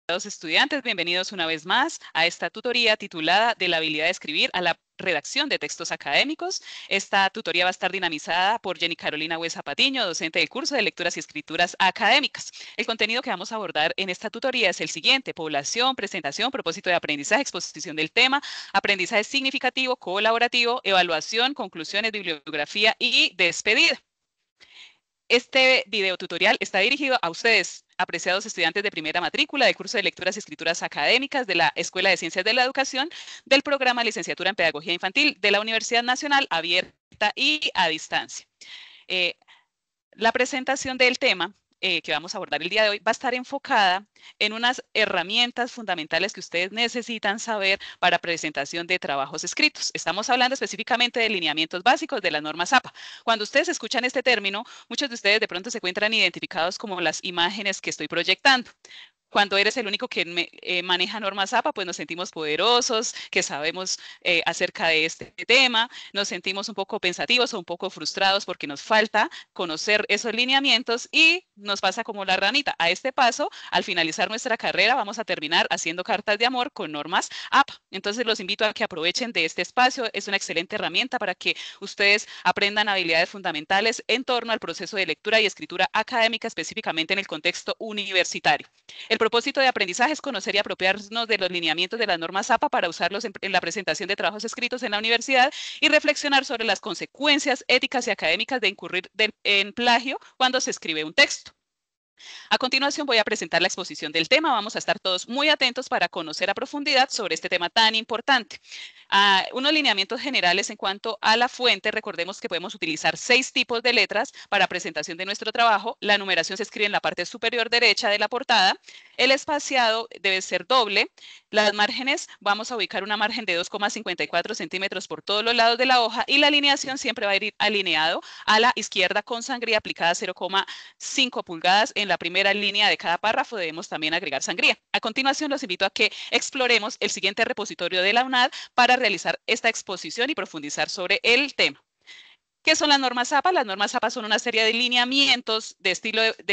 Estudiantes, bienvenidos una vez más a esta tutoría titulada De la habilidad de escribir a la redacción de textos académicos. Esta tutoría va a estar dinamizada por Jenny Carolina Huesa Patiño, docente del curso de Lecturas y Escrituras Académicas. El contenido que vamos a abordar en esta tutoría es el siguiente: población, presentación, propósito de aprendizaje, exposición del tema, aprendizaje significativo, colaborativo, evaluación, conclusiones, bibliografía y despedida. Este video tutorial está dirigido a ustedes, apreciados estudiantes de primera matrícula del curso de Lecturas y Escrituras Académicas de la Escuela de Ciencias de la Educación del programa Licenciatura en Pedagogía Infantil de la Universidad Nacional, abierta y a distancia. La presentación del tema que vamos a abordar el día de hoy va a estar enfocada en unas herramientas fundamentales que ustedes necesitan saber para presentación de trabajos escritos. Estamos hablando específicamente de lineamientos básicos de las normas APA. Cuando ustedes escuchan este término, muchos de ustedes de pronto se encuentran identificados como las imágenes que estoy proyectando. Cuando eres el único que maneja normas APA, pues nos sentimos poderosos, que sabemos acerca de este tema, nos sentimos un poco pensativos o un poco frustrados porque nos falta conocer esos lineamientos y nos pasa como la ranita. A este paso, al finalizar nuestra carrera, vamos a terminar haciendo cartas de amor con normas APA. Entonces los invito a que aprovechen de este espacio. Es una excelente herramienta para que ustedes aprendan habilidades fundamentales en torno al proceso de lectura y escritura académica, específicamente en el contexto universitario. El propósito de aprendizaje es conocer y apropiarnos de los lineamientos de las normas APA para usarlos en la presentación de trabajos escritos en la universidad y reflexionar sobre las consecuencias éticas y académicas de incurrir en plagio cuando se escribe un texto. A continuación voy a presentar la exposición del tema. Vamos a estar todos muy atentos para conocer a profundidad sobre este tema tan importante. Unos lineamientos generales en cuanto a la fuente. Recordemos que podemos utilizar 6 tipos de letras para presentación de nuestro trabajo. La numeración se escribe en la parte superior derecha de la portada. El espaciado debe ser doble. Las márgenes, vamos a ubicar una margen de 2,54 centímetros por todos los lados de la hoja y la alineación siempre va a ir alineado a la izquierda con sangría aplicada 0,5 pulgadas. En la primera línea de cada párrafo debemos también agregar sangría. A continuación los invito a que exploremos el siguiente repositorio de la UNAD para realizar esta exposición y profundizar sobre el tema. ¿Qué son las normas APA? Las normas APA son una serie de lineamientos de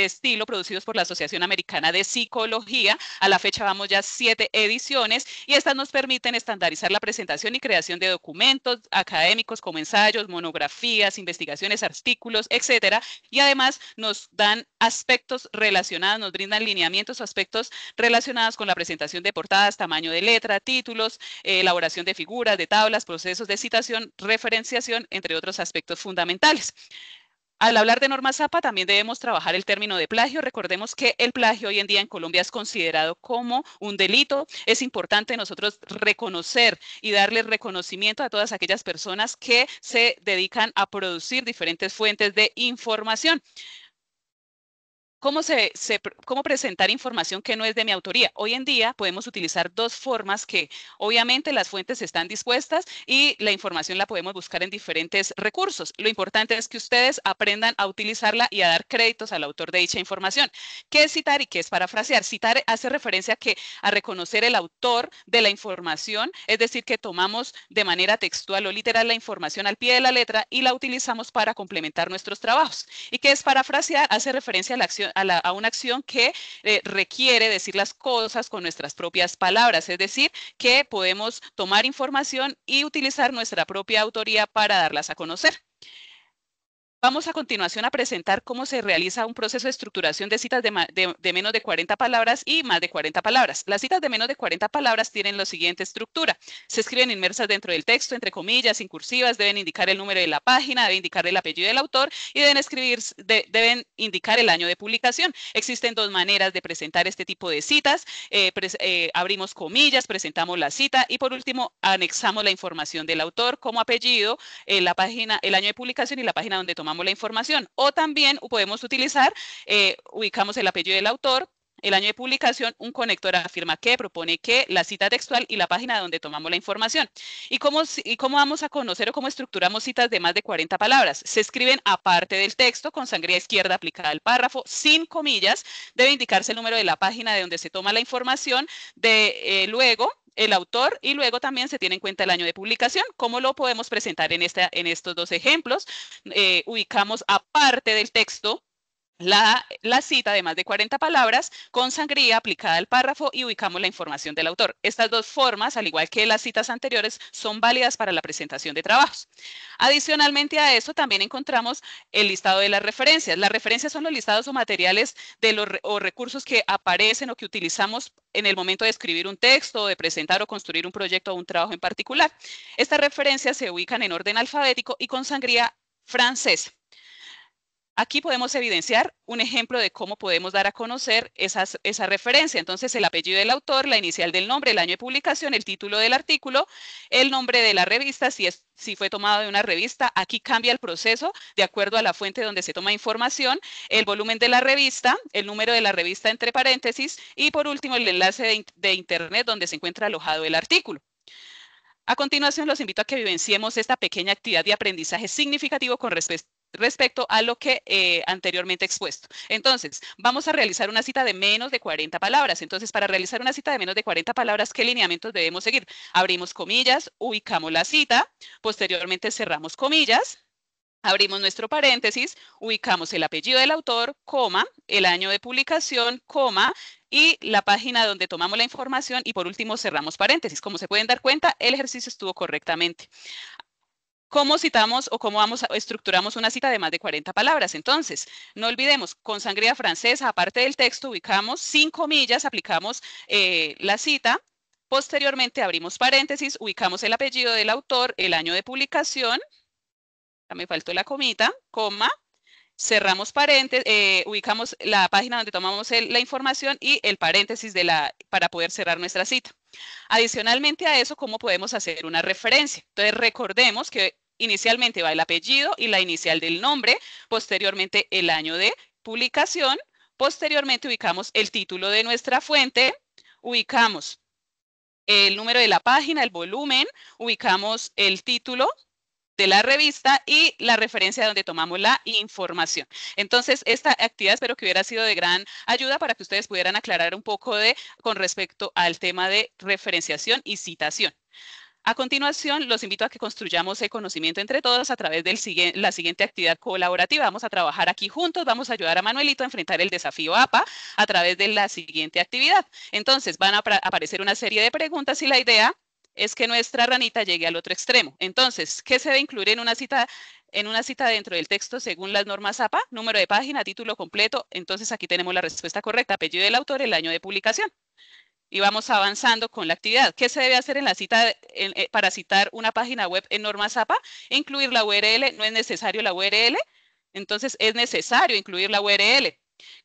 estilo producidos por la Asociación Americana de Psicología. A la fecha vamos ya 7 ediciones y estas nos permiten estandarizar la presentación y creación de documentos académicos como ensayos, monografías, investigaciones, artículos, etcétera. Y además nos dan aspectos relacionados, nos brindan lineamientos o aspectos relacionados con la presentación de portadas, tamaño de letra, títulos, elaboración de figuras, de tablas, procesos de citación, referenciación, entre otros aspectos fundamentales. Al hablar de normas APA también debemos trabajar el término de plagio. Recordemos que el plagio hoy en día en Colombia es considerado como un delito. Es importante nosotros reconocer y darle reconocimiento a todas aquellas personas que se dedican a producir diferentes fuentes de información. ¿Cómo presentar información que no es de mi autoría? Hoy en día podemos utilizar 2 formas que obviamente las fuentes están dispuestas y la información la podemos buscar en diferentes recursos. Lo importante es que ustedes aprendan a utilizarla y a dar créditos al autor de dicha información. ¿Qué es citar y qué es parafrasear? Citar hace referencia a reconocer el autor de la información, es decir, que tomamos de manera textual o literal la información al pie de la letra y la utilizamos para complementar nuestros trabajos. ¿Y qué es parafrasear? Hace referencia a la acción a una acción que requiere decir las cosas con nuestras propias palabras, es decir, que podemos tomar información y utilizar nuestra propia autoría para darlas a conocer. Vamos a continuación a presentar cómo se realiza un proceso de estructuración de citas de menos de 40 palabras y más de 40 palabras. Las citas de menos de 40 palabras tienen la siguiente estructura. Se escriben inmersas dentro del texto, entre comillas, incursivas, deben indicar el número de la página, deben indicar el apellido del autor y deben indicar el año de publicación. Existen 2 maneras de presentar este tipo de citas. Abrimos comillas, presentamos la cita y por último anexamos la información del autor como apellido, la página, el año de publicación y la página donde tomamos la información. O también podemos utilizar, ubicamos el apellido del autor, el año de publicación, un conector afirma que, propone que, la cita textual y la página donde tomamos la información. ¿Y cómo vamos a conocer o cómo estructuramos citas de más de 40 palabras? Se escriben aparte del texto, con sangría izquierda aplicada al párrafo, sin comillas, debe indicarse el número de la página de donde se toma la información, luego el autor y luego también se tiene en cuenta el año de publicación. ¿Cómo lo podemos presentar en estos 2 ejemplos? Ubicamos aparte del texto la cita de más de 40 palabras con sangría aplicada al párrafo y ubicamos la información del autor. Estas dos formas, al igual que las citas anteriores, son válidas para la presentación de trabajos. Adicionalmente a eso, también encontramos el listado de las referencias. Las referencias son los listados o materiales de los recursos que aparecen o que utilizamos en el momento de escribir un texto, o de presentar o construir un proyecto o un trabajo en particular. Estas referencias se ubican en orden alfabético y con sangría francesa. Aquí podemos evidenciar un ejemplo de cómo podemos dar a conocer esa referencia. Entonces, el apellido del autor, la inicial del nombre, el año de publicación, el título del artículo, el nombre de la revista, si fue tomado de una revista. Aquí cambia el proceso de acuerdo a la fuente donde se toma información, el volumen de la revista, el número de la revista entre paréntesis y, por último, el enlace de internet donde se encuentra alojado el artículo. A continuación, los invito a que vivenciemos esta pequeña actividad de aprendizaje significativo con respecto a lo que anteriormente expuesto. Entonces, vamos a realizar una cita de menos de 40 palabras. Entonces, para realizar una cita de menos de 40 palabras, ¿qué lineamientos debemos seguir? Abrimos comillas, ubicamos la cita, posteriormente cerramos comillas, abrimos nuestro paréntesis, ubicamos el apellido del autor, coma, el año de publicación, coma, y la página donde tomamos la información y por último cerramos paréntesis. Como se pueden dar cuenta, el ejercicio estuvo correctamente. ¿Cómo citamos o cómo estructuramos una cita de más de 40 palabras? Entonces, no olvidemos, con sangría francesa, aparte del texto, ubicamos 5 comillas, aplicamos la cita. Posteriormente abrimos paréntesis, ubicamos el apellido del autor, el año de publicación, ya me faltó la comita, coma, cerramos paréntesis, ubicamos la página donde tomamos la información y el paréntesis para poder cerrar nuestra cita. Adicionalmente a eso, ¿cómo podemos hacer una referencia? Entonces, recordemos que inicialmente va el apellido y la inicial del nombre, posteriormente el año de publicación, posteriormente ubicamos el título de nuestra fuente, ubicamos el número de la página, el volumen, ubicamos el título de la revista y la referencia donde tomamos la información. Entonces, esta actividad espero que hubiera sido de gran ayuda para que ustedes pudieran aclarar un poco con respecto al tema de referenciación y citación. A continuación, los invito a que construyamos el conocimiento entre todos a través de la siguiente actividad colaborativa. Vamos a trabajar aquí juntos, vamos a ayudar a Manuelito a enfrentar el desafío APA a través de la siguiente actividad. Entonces, van a aparecer una serie de preguntas y la idea es que nuestra ranita llegue al otro extremo. Entonces, ¿qué se debe incluir en una cita dentro del texto según las normas APA? Número de página, título completo. Entonces, aquí tenemos la respuesta correcta, apellido del autor, el año de publicación. Y vamos avanzando con la actividad. ¿Qué se debe hacer en la cita para citar una página web en normas APA? Incluir la URL. ¿No es necesario la URL? Entonces, es necesario incluir la URL.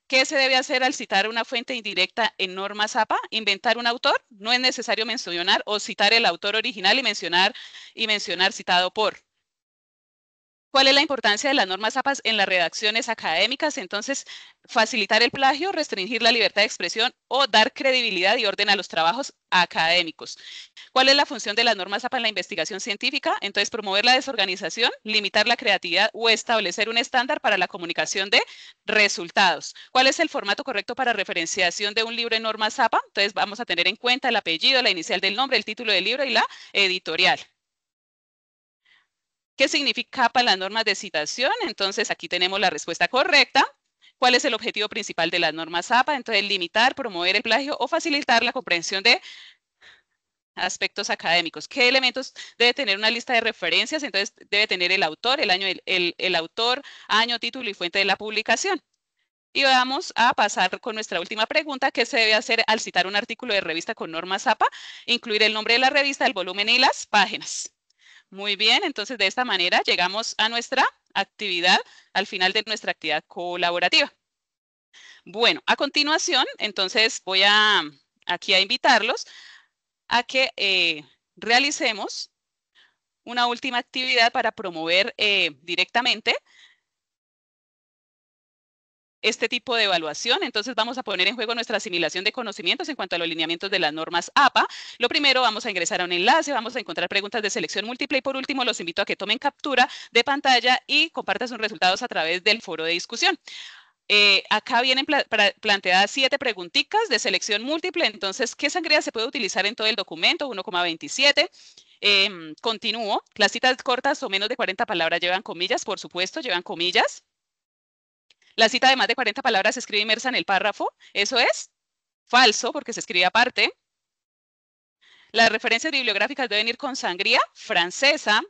¿Qué se debe hacer al citar una fuente indirecta en normas APA? Inventar un autor. No es necesario mencionar o citar el autor original y mencionar citado por. ¿Cuál es la importancia de las normas APA en las redacciones académicas? Entonces, facilitar el plagio, restringir la libertad de expresión o dar credibilidad y orden a los trabajos académicos. ¿Cuál es la función de las normas APA en la investigación científica? Entonces, promover la desorganización, limitar la creatividad o establecer un estándar para la comunicación de resultados. ¿Cuál es el formato correcto para referenciación de un libro en normas APA? Entonces, vamos a tener en cuenta el apellido, la inicial del nombre, el título del libro y la editorial. ¿Qué significa APA en las normas de citación? Entonces, aquí tenemos la respuesta correcta. ¿Cuál es el objetivo principal de las normas APA? Entonces, limitar, promover el plagio o facilitar la comprensión de aspectos académicos. ¿Qué elementos debe tener una lista de referencias? Entonces, debe tener el autor, el año, el autor, año, título y fuente de la publicación. Y vamos a pasar con nuestra última pregunta. ¿Qué se debe hacer al citar un artículo de revista con normas APA? Incluir el nombre de la revista, el volumen y las páginas. Muy bien, entonces de esta manera llegamos a nuestra actividad, al final de nuestra actividad colaborativa. Bueno, a continuación, entonces voy aquí a invitarlos a que realicemos una última actividad para promover directamente este tipo de evaluación. Entonces vamos a poner en juego nuestra asimilación de conocimientos en cuanto a los lineamientos de las normas APA. Lo primero, vamos a ingresar a un enlace, vamos a encontrar preguntas de selección múltiple y por último los invito a que tomen captura de pantalla y compartan sus resultados a través del foro de discusión. Acá vienen planteadas 7 preguntitas de selección múltiple. Entonces, ¿qué sangría se puede utilizar en todo el documento? 1,27. Continúo. Las citas cortas o menos de 40 palabras llevan comillas, por supuesto, llevan comillas. La cita de más de 40 palabras se escribe inmersa en el párrafo. Eso es falso porque se escribe aparte. Las referencias bibliográficas deben ir con sangría francesa.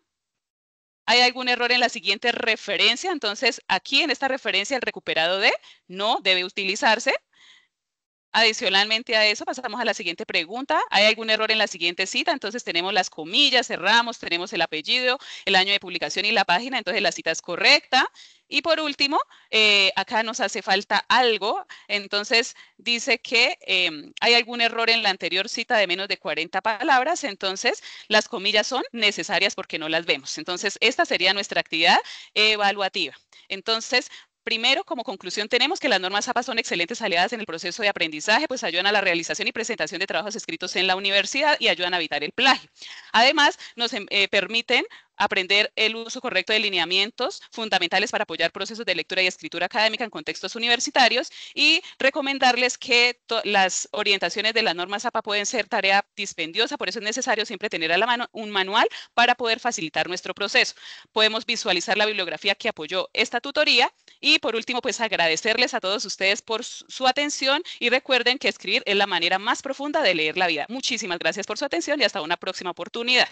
¿Hay algún error en la siguiente referencia? Entonces, aquí en esta referencia, el recuperado de no debe utilizarse. Adicionalmente a eso, pasamos a la siguiente pregunta. ¿Hay algún error en la siguiente cita? Entonces tenemos las comillas, cerramos, tenemos el apellido, el año de publicación y la página, entonces la cita es correcta. Y por último, acá nos hace falta algo. Entonces dice que hay algún error en la anterior cita de menos de 40 palabras, entonces las comillas son necesarias porque no las vemos. Entonces esta sería nuestra actividad evaluativa. Entonces, primero, como conclusión, tenemos que las normas APA son excelentes aliadas en el proceso de aprendizaje, pues ayudan a la realización y presentación de trabajos escritos en la universidad y ayudan a evitar el plagio. Además, nos permiten aprender el uso correcto de lineamientos fundamentales para apoyar procesos de lectura y escritura académica en contextos universitarios y recomendarles que las orientaciones de las normas APA pueden ser tarea dispendiosa, por eso es necesario siempre tener a la mano un manual para poder facilitar nuestro proceso. Podemos visualizar la bibliografía que apoyó esta tutoría y por último, pues agradecerles a todos ustedes por su atención y recuerden que escribir es la manera más profunda de leer la vida. Muchísimas gracias por su atención y hasta una próxima oportunidad.